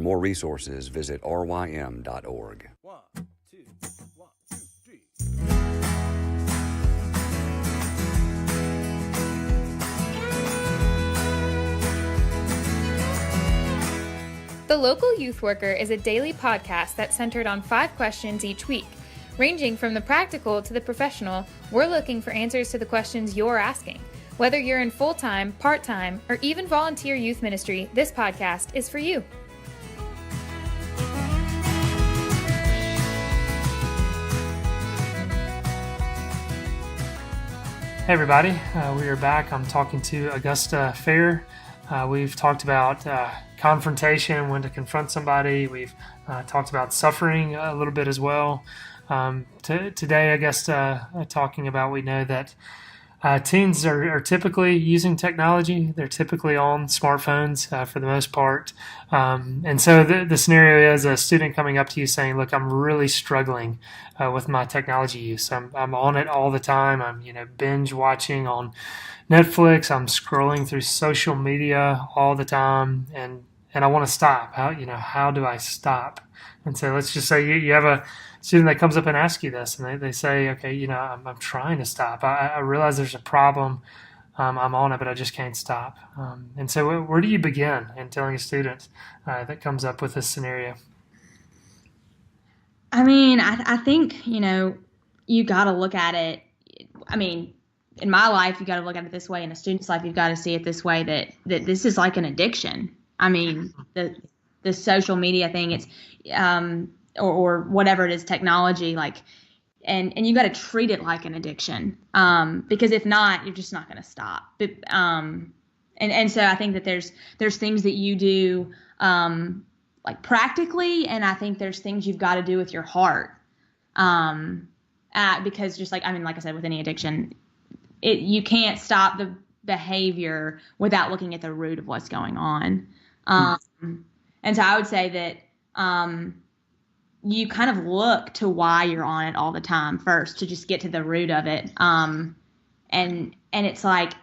more resources, visit rym.org. One, two, 3. The Local Youth Worker is a daily podcast that's centered on 5 questions each week. Ranging from the practical to the professional, we're looking for answers to the questions you're asking. Whether you're in full-time, part-time, or even volunteer youth ministry, this podcast is for you. Hey everybody, we are back. I'm talking to Augusta Fair. We've talked about confrontation, when to confront somebody. We've talked about suffering a little bit as well. Today, Augusta, talking about, we know that teens are typically using technology. They're typically on smartphones for the most part. And so the scenario is a student coming up to you saying, look, I'm really struggling with my technology use. I'm on it all the time. I'm binge watching on Netflix. I'm scrolling through social media all the time, and I want to stop. How do I stop? And so let's just say you have a student that comes up and asks you this, and they say, okay, I'm trying to stop. I realize there's a problem. I'm on it, but I just can't stop. And so where do you begin in telling a student that comes up with this scenario? I mean, I think, you got to look at it. I mean, in my life, you got to look at it this way. In a student's life, you've got to see it this way, that this is like an addiction. I mean, the social media thing, it's, or whatever it is, technology, like, and you got to treat it like an addiction. Because if not, you're just not going to stop. But, and so I think that there's things that you do, like practically, and I think there's things you've got to do with your heart. Because just like I said, with any addiction, you can't stop the behavior without looking at the root of what's going on. And so I would say that you kind of look to why you're on it all the time first, to just get to the root of it. And it's like,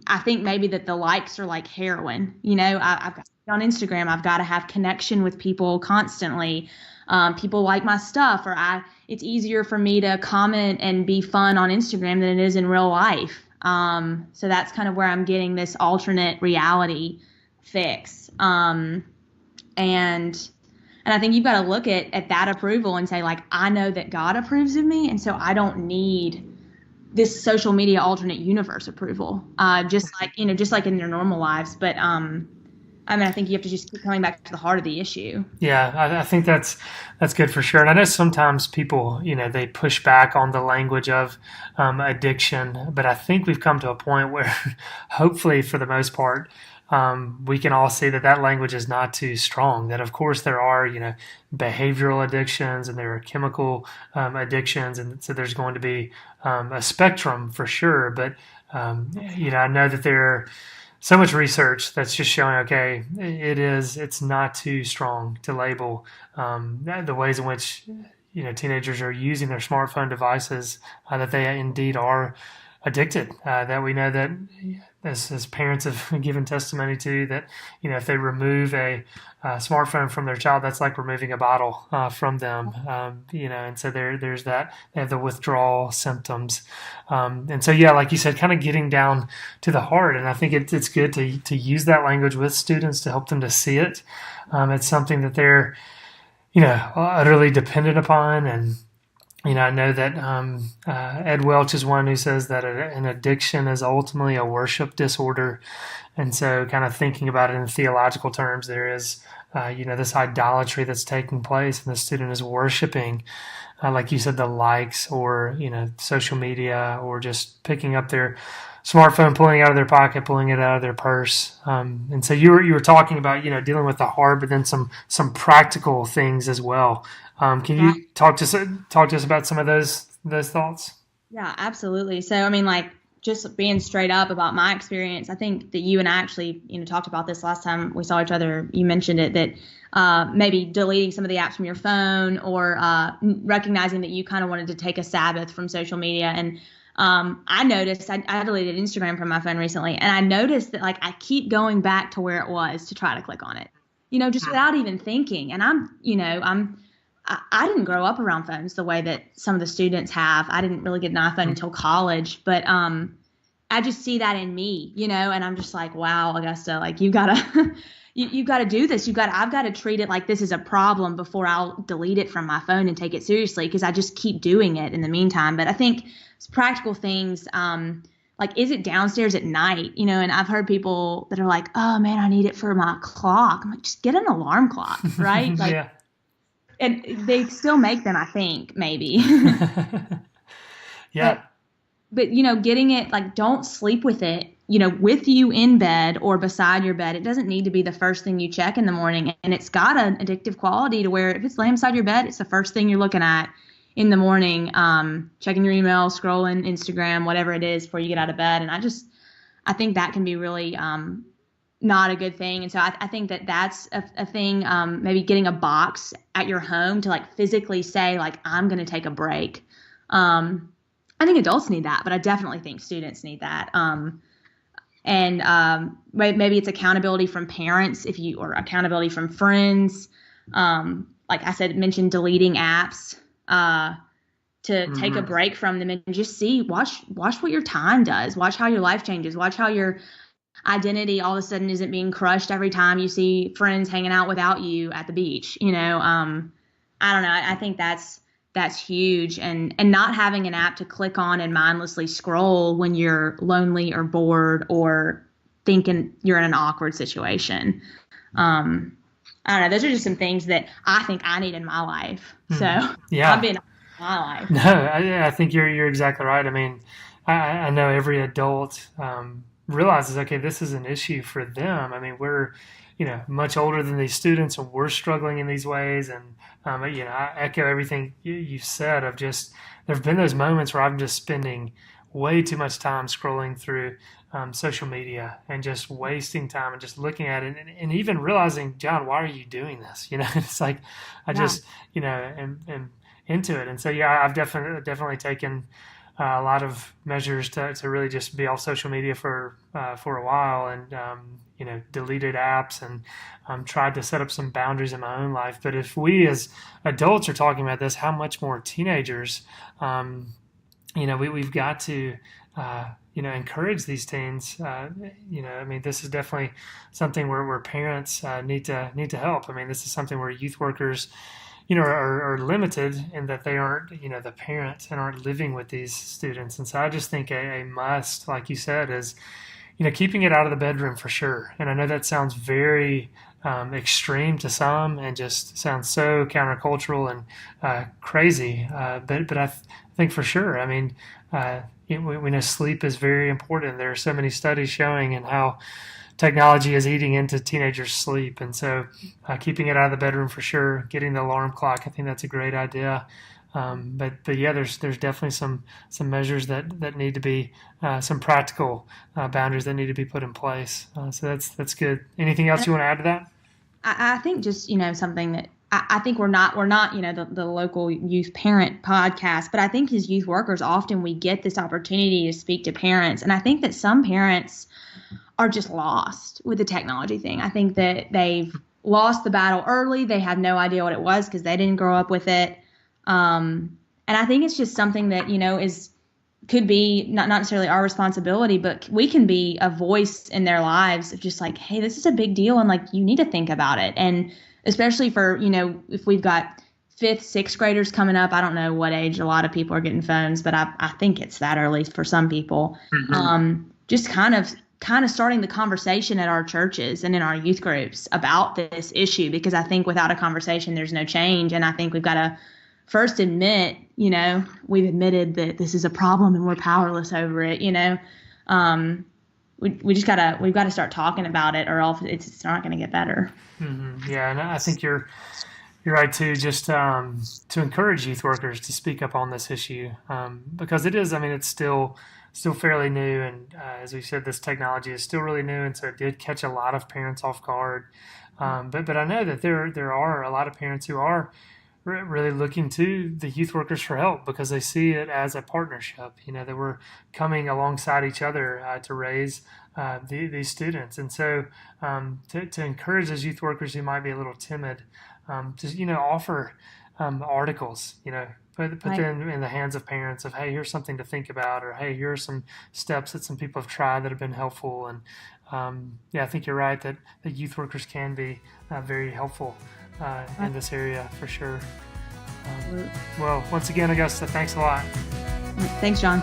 I think maybe that the likes are like heroin. I've got on Instagram, I've got to have connection with people constantly. People like my stuff, or it's easier for me to comment and be fun on Instagram than it is in real life. So that's kind of where I'm getting this alternate reality fix. And I think you've got to look at that approval and say, like, I know that God approves of me, and so I don't need this social media alternate universe approval. Just like in their normal lives. But I think you have to just keep coming back to the heart of the issue. Yeah, I think that's good for sure. And I know sometimes people, they push back on the language of addiction, but I think we've come to a point where hopefully for the most part, we can all see that language is not too strong. That of course there are, behavioral addictions, and there are chemical addictions, and so there's going to be a spectrum for sure. But I know that there are so much research that's just showing, okay, it's not too strong to label the ways in which teenagers are using their smartphone devices, that they indeed are addicted. That we know that as parents have given testimony to, that if they remove a smartphone from their child, that's like removing a bottle from them. And so there's that. They have the withdrawal symptoms, and so like you said, kind of getting down to the heart. And I think it's good to use that language with students to help them to see it. It's something that they're utterly dependent upon. And I know that Ed Welch is one who says that an addiction is ultimately a worship disorder. And so kind of thinking about it in theological terms, there is, this idolatry that's taking place, and the student is worshiping, like you said, the likes, or, social media, or just picking up their smartphone, pulling it out of their pocket, pulling it out of their purse. And so you were talking about, dealing with the heart, but then some practical things as well. Can you talk to us about some of those thoughts? Yeah, absolutely. So, just being straight up about my experience, I think that you and I actually, talked about this last time we saw each other. You mentioned it, that maybe deleting some of the apps from your phone, or recognizing that you kind of wanted to take a Sabbath from social media. And I noticed, I deleted Instagram from my phone recently, and I noticed that I keep going back to where it was to try to click on it. just without even thinking. And I didn't grow up around phones the way that some of the students have. I didn't really get an iPhone until college, but I just see that in me, and I'm just like, wow, Augusta, like you gotta, you gotta do this. I've got to treat it like this is a problem before I'll delete it from my phone and take it seriously, because I just keep doing it in the meantime. But I think it's practical things, like, is it downstairs at night? And I've heard people that are like, oh man, I need it for my clock. I'm like, just get an alarm clock, right? Like, Yeah. and they still make them, I think, maybe. Yeah. But getting it, like, don't sleep with it, with you in bed or beside your bed. It doesn't need to be the first thing you check in the morning. And it's got an addictive quality to where if it's laying beside your bed, it's the first thing you're looking at in the morning, checking your email, scrolling Instagram, whatever it is before you get out of bed. And I think that can be really not a good thing. And so I think that's a thing, maybe getting a box at your home to, like, physically say, like, I'm going to take a break. I think adults need that, but I definitely think students need that. And maybe it's accountability from parents or accountability from friends. Like I said, mentioned deleting apps to take a break from them and just watch what your time does. Watch how your life changes. Watch how your identity all of a sudden isn't being crushed every time you see friends hanging out without you at the beach. I don't know. I think that's huge. And not having an app to click on and mindlessly scroll when you're lonely or bored or thinking you're in an awkward situation. I don't know. Those are just some things that I think I need in my life. So yeah, I've been in my life. No, I think you're exactly right. I mean, I know every adult realizes, okay, this is an issue for them. I mean, we're much older than these students, and we're struggling in these ways. And I echo everything you said. Of just there have been those moments where I'm just spending way too much time scrolling through social media and just wasting time and just looking at it and even realizing, John, why are you doing this? It's like I just am into it. And so I've definitely taken a lot of measures to really just be off social media for a while, and deleted apps and tried to set up some boundaries in my own life. But if we as adults are talking about this, how much more teenagers? We've got to encourage these teens. I mean, this is definitely something where parents need to help. I mean, this is something where youth workers are limited in that they aren't, the parents and aren't living with these students. And so I just think a must, like you said, is, keeping it out of the bedroom for sure. And I know that sounds very extreme to some and just sounds so countercultural and crazy. But I think for sure, I mean, we know sleep is very important. There are so many studies showing and how technology is eating into teenagers' sleep. And so keeping it out of the bedroom for sure, getting the alarm clock, I think that's a great idea. But yeah, there's definitely some measures that need to be, some practical boundaries that need to be put in place. So that's good. Anything else you want to add to that? I think just, something that I think we're not, the local youth parent podcast, but I think as youth workers, often we get this opportunity to speak to parents. And I think that some parents are just lost with the technology thing. I think that they've lost the battle early. They have no idea what it was because they didn't grow up with it. And I think it's just something that, could be not necessarily our responsibility, but we can be a voice in their lives of just like, hey, this is a big deal. And like, you need to think about it. And especially for, if we've got 5th, 6th graders coming up, I don't know what age a lot of people are getting phones, but I think it's that early for some people. Just kind of starting the conversation at our churches and in our youth groups about this issue, because I think without a conversation, there's no change. And I think we've got to first admit, we've admitted that this is a problem and we're powerless over it. We've got to start talking about it, or else it's not going to get better. Yeah, and I think you're right too. Just to encourage youth workers to speak up on this issue, because it is. I mean, it's still fairly new, and as we said, this technology is still really new, and so it did catch a lot of parents off guard. But I know that there are a lot of parents who are really looking to the youth workers for help, because they see it as a partnership. That we're coming alongside each other to raise these students. And so to encourage those youth workers who might be a little timid, to offer articles, put Right. them in the hands of parents of, hey, here's something to think about, or hey, here are some steps that some people have tried that have been helpful. And I think you're right that the youth workers can be very helpful in this area for sure. Well, once again, Augusta, thanks a lot. Thanks, John.